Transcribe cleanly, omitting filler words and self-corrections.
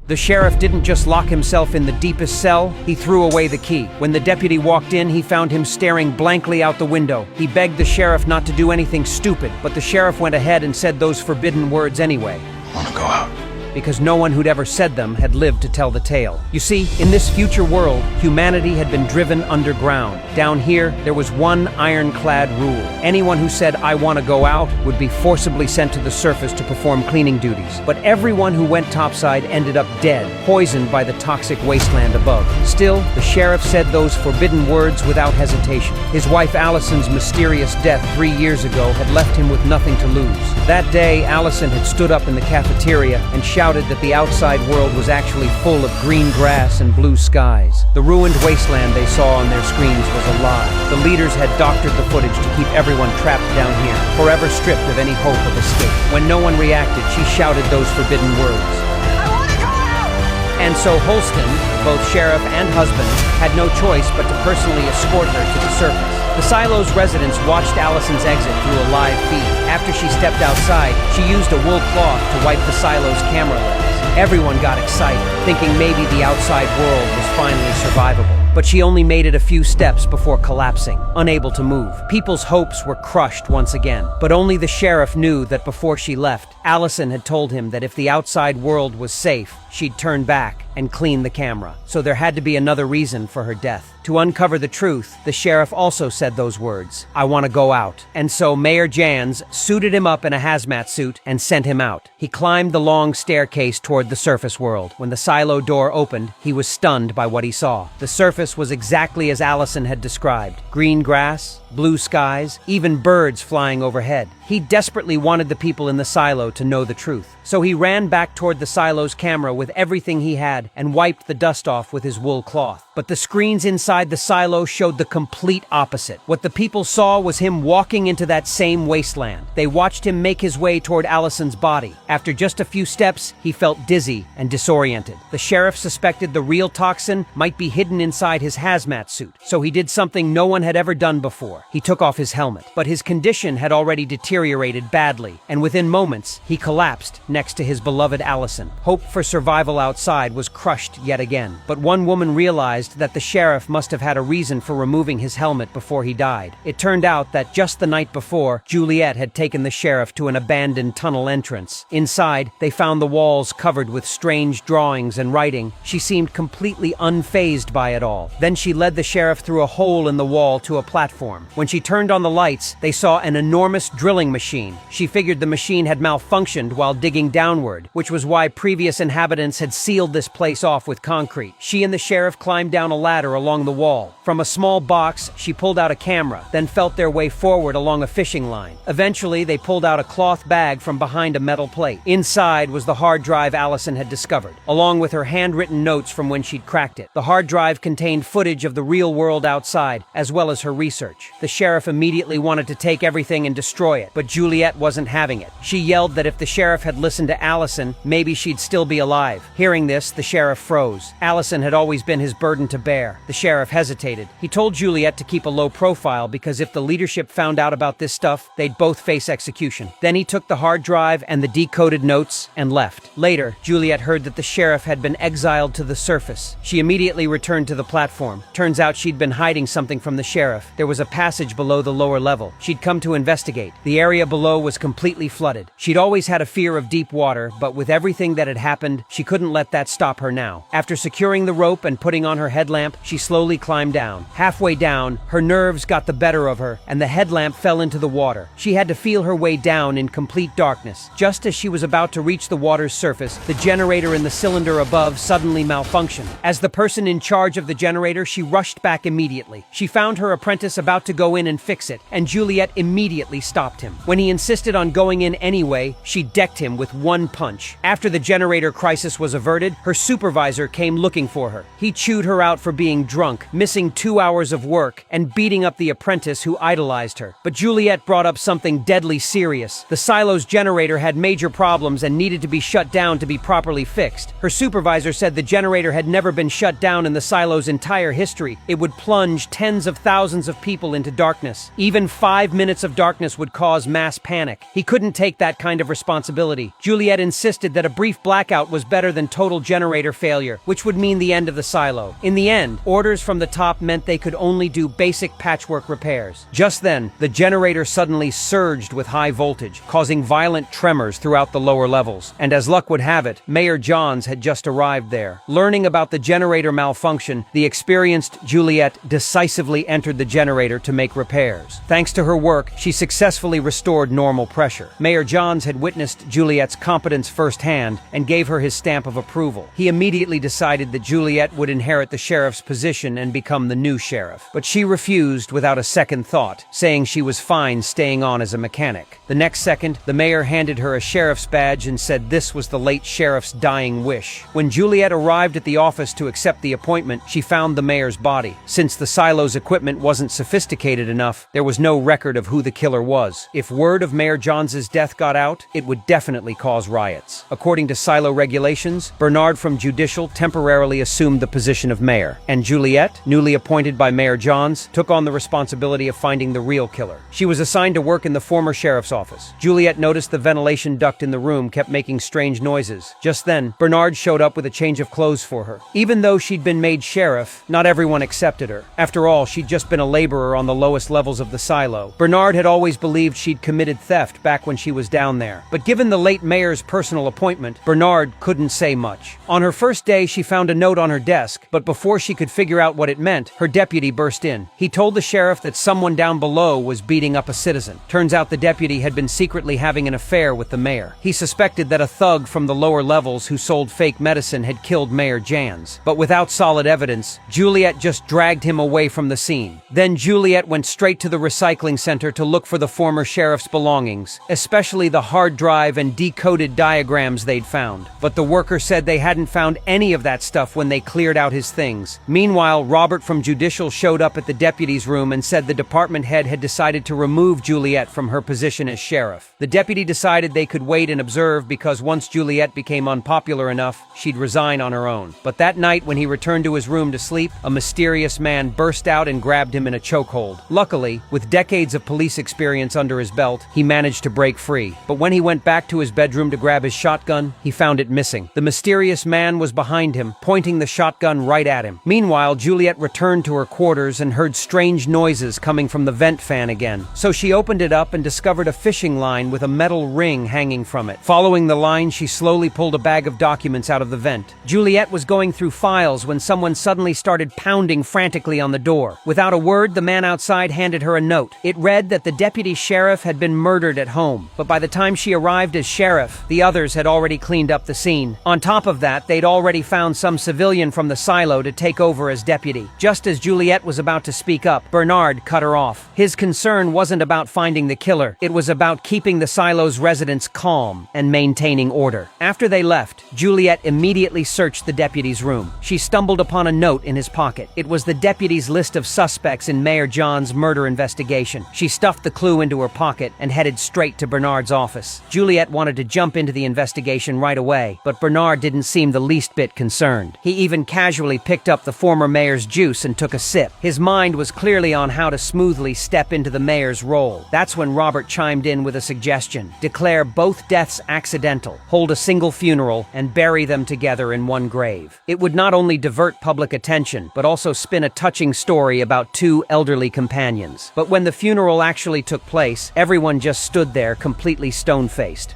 The sheriff didn't just lock himself in the deepest cell, he threw away the key. When the deputy walked in, he found him staring blankly out the window. He begged the sheriff not to do anything stupid, but the sheriff went ahead and said those forbidden words anyway. I want to go out. Because no one who'd ever said them had lived to tell the tale. You see, in this future world, humanity had been driven underground. Down here, there was one ironclad rule. Anyone who said, "I want to go out," would be forcibly sent to the surface to perform cleaning duties. But everyone who went topside ended up dead, poisoned by the toxic wasteland above. Still, the sheriff said those forbidden words without hesitation. His wife Allison's mysterious death 3 years ago had left him with nothing to lose. That day, Allison had stood up in the cafeteria and shouted that the outside world was actually full of green grass and blue skies. The ruined wasteland they saw on their screens was a lie. The leaders had doctored the footage to keep everyone trapped down here, forever stripped of any hope of escape. When no one reacted, she shouted those forbidden words. I want to go out! And so Holston, both sheriff and husband, had no choice but to personally escort her to the surface. The silo's residents watched Allison's exit through a live feed. After she stepped outside, she used a wool cloth to wipe the silo's camera lens. Everyone got excited, thinking maybe the outside world was finally survivable. But she only made it a few steps before collapsing, unable to move. People's hopes were crushed once again. But only the sheriff knew that before she left, Allison had told him that if the outside world was safe, she'd turn back and clean the camera. So there had to be another reason for her death. To uncover the truth, the sheriff also said those words, "I want to go out." And so Mayor Jans suited him up in a hazmat suit and sent him out. He climbed the long staircase toward the surface world. When the silo door opened, he was stunned by what he saw. The surface was exactly as Allison had described. Green grass, blue skies, even birds flying overhead. He desperately wanted the people in the silo to know the truth. So he ran back toward the silo's camera with everything he had and wiped the dust off with his wool cloth. But the screens inside the silo showed the complete opposite. What the people saw was him walking into that same wasteland. They watched him make his way toward Allison's body. After just a few steps, he felt dizzy and disoriented. The sheriff suspected the real toxin might be hidden inside his hazmat suit, so he did something no one had ever done before. He took off his helmet. But his condition had already deteriorated badly, and within moments, he collapsed next to his beloved Allison. Hope for survival outside was crushed yet again. But one woman realized that the sheriff must have had a reason for removing his helmet before he died. It turned out that just the night before, Juliet had taken the sheriff to an abandoned tunnel entrance. Inside, they found the walls covered with strange drawings and writing. She seemed completely unfazed by it all. Then she led the sheriff through a hole in the wall to a platform. When she turned on the lights, they saw an enormous drilling machine. She figured the machine had malfunctioned while digging downward, which was why previous inhabitants had sealed this place off with concrete. She and the sheriff climbed down a ladder along the wall. From a small box, she pulled out a camera, then felt their way forward along a fishing line. Eventually, they pulled out a cloth bag from behind a metal plate. Inside was the hard drive Allison had discovered, along with her handwritten notes from when she'd cracked it. The hard drive contained footage of the real world outside, as well as her research. The sheriff immediately wanted to take everything and destroy it, but Juliet wasn't having it. She yelled that if the sheriff had listened to Allison, maybe she'd still be alive. Hearing this, the sheriff froze. Allison had always been his burden to bear. The sheriff hesitated. He told Juliet to keep a low profile because if the leadership found out about this stuff, they'd both face execution. Then he took the hard drive and the decoded notes and left. Later, Juliet heard that the sheriff had been exiled to the surface. She immediately returned to the platform. Turns out she'd been hiding something from the sheriff. There was a passage below the lower level. She'd come to investigate. The area below was completely flooded. She'd always had a fear of deep water, but with everything that had happened, she couldn't let that stop her now. After securing the rope and putting on her headlamp, she slowly climbed down. Halfway down, her nerves got the better of her, and the headlamp fell into the water. She had to feel her way down in complete darkness. Just as she was about to reach the water's surface, the generator in the cylinder above suddenly malfunctioned. As the person in charge of the generator, she rushed back immediately. She found her apprentice about to go in and fix it, and Juliet immediately stopped him. When he insisted on going in anyway, she decked him with one punch. After the generator crisis was averted, her supervisor came looking for her. He chewed her out for being drunk, missing 2 hours of work, and beating up the apprentice who idolized her. But Juliet brought up something deadly serious. The silo's generator had major problems and needed to be shut down to be properly fixed. Her supervisor said the generator had never been shut down in the silo's entire history. It would plunge tens of thousands of people into darkness. Even 5 minutes of darkness would cause mass panic. He couldn't take that kind of responsibility. Juliet insisted that a brief blackout was better than total generator generator failure, which would mean the end of the silo. In the end, orders from the top meant they could only do basic patchwork repairs. Just then, the generator suddenly surged with high voltage, causing violent tremors throughout the lower levels. And as luck would have it, Mayor Johns had just arrived there. Learning about the generator malfunction, the experienced Juliet decisively entered the generator to make repairs. Thanks to her work, she successfully restored normal pressure. Mayor Johns had witnessed Juliet's competence firsthand and gave her his stamp of approval. He immediately decided that Juliet would inherit the sheriff's position and become the new sheriff. But she refused without a second thought, saying she was fine staying on as a mechanic. The next second, the mayor handed her a sheriff's badge and said this was the late sheriff's dying wish. When Juliet arrived at the office to accept the appointment, she found the mayor's body. Since the silo's equipment wasn't sophisticated enough, there was no record of who the killer was. If word of Mayor Johns' death got out, it would definitely cause riots. According to silo regulations, Bernard from Judicial temporarily assumed the position of mayor, and Juliet, newly appointed by Mayor Johns, took on the responsibility of finding the real killer. She was assigned to work in the former sheriff's office. Juliet noticed the ventilation duct in the room kept making strange noises. Just then, Bernard showed up with a change of clothes for her. Even though she'd been made sheriff, not everyone accepted her. After all, she'd just been a laborer on the lowest levels of the silo. Bernard had always believed she'd committed theft back when she was down there. But given the late mayor's personal appointment, Bernard couldn't say much. On her first day, she found a note on her desk, but before she could figure out what it meant, her deputy burst in. He told the sheriff that someone down below was beating up a citizen. Turns out the deputy had been secretly having an affair with the mayor. He suspected that a thug from the lower levels who sold fake medicine had killed Mayor Johns. But without solid evidence, Juliet just dragged him away from the scene. Then Juliet went straight to the recycling center to look for the former sheriff's belongings, especially the hard drive and decoded diagrams they'd found. But the worker said they hadn't found any of that stuff when they cleared out his things. Meanwhile, Robert from Judicial showed up at the deputy's room and said the department head had decided to remove Juliet from her position as sheriff. The deputy decided they could wait and observe because once Juliet became unpopular enough, she'd resign on her own. But that night, when he returned to his room to sleep, a mysterious man burst out and grabbed him in a chokehold. Luckily, with decades of police experience under his belt, he managed to break free. But when he went back to his bedroom to grab his shotgun, he found it missing. The mysterious man was behind him, pointing the shotgun right at him. Meanwhile, Juliet returned to her quarters and heard strange noises coming from the vent fan again. So she opened it up and discovered a fishing line with a metal ring hanging from it. Following the line, she slowly pulled a bag of documents out of the vent. Juliet was going through files when someone suddenly started pounding frantically on the door. Without a word, the man outside handed her a note. It read that the deputy sheriff had been murdered at home, but by the time she arrived as sheriff, the others had already cleaned up the scene. On top of that, they'd already found some civilian from the silo to take over as deputy. Just as Juliet was about to speak up, Bernard cut her off. His concern wasn't about finding the killer. It was about keeping the silo's residents calm and maintaining order. After they left, Juliet immediately searched the deputy's room. She stumbled upon a note in his pocket. It was the deputy's list of suspects in Mayor Johns' murder investigation. She stuffed the clue into her pocket and headed straight to Bernard's office. Juliet wanted to jump into the investigation right away, but Bernard didn't seem the least bit concerned. He even casually picked up the former mayor's juice and took a sip. His mind was clearly on how to smoothly step into the mayor's role. That's when Robert chimed in with a suggestion. Declare both deaths accidental, hold a single funeral, and bury them together in one grave. It would not only divert public attention, but also spin a touching story about two elderly companions. But when the funeral actually took place, everyone just stood there completely stone-faced.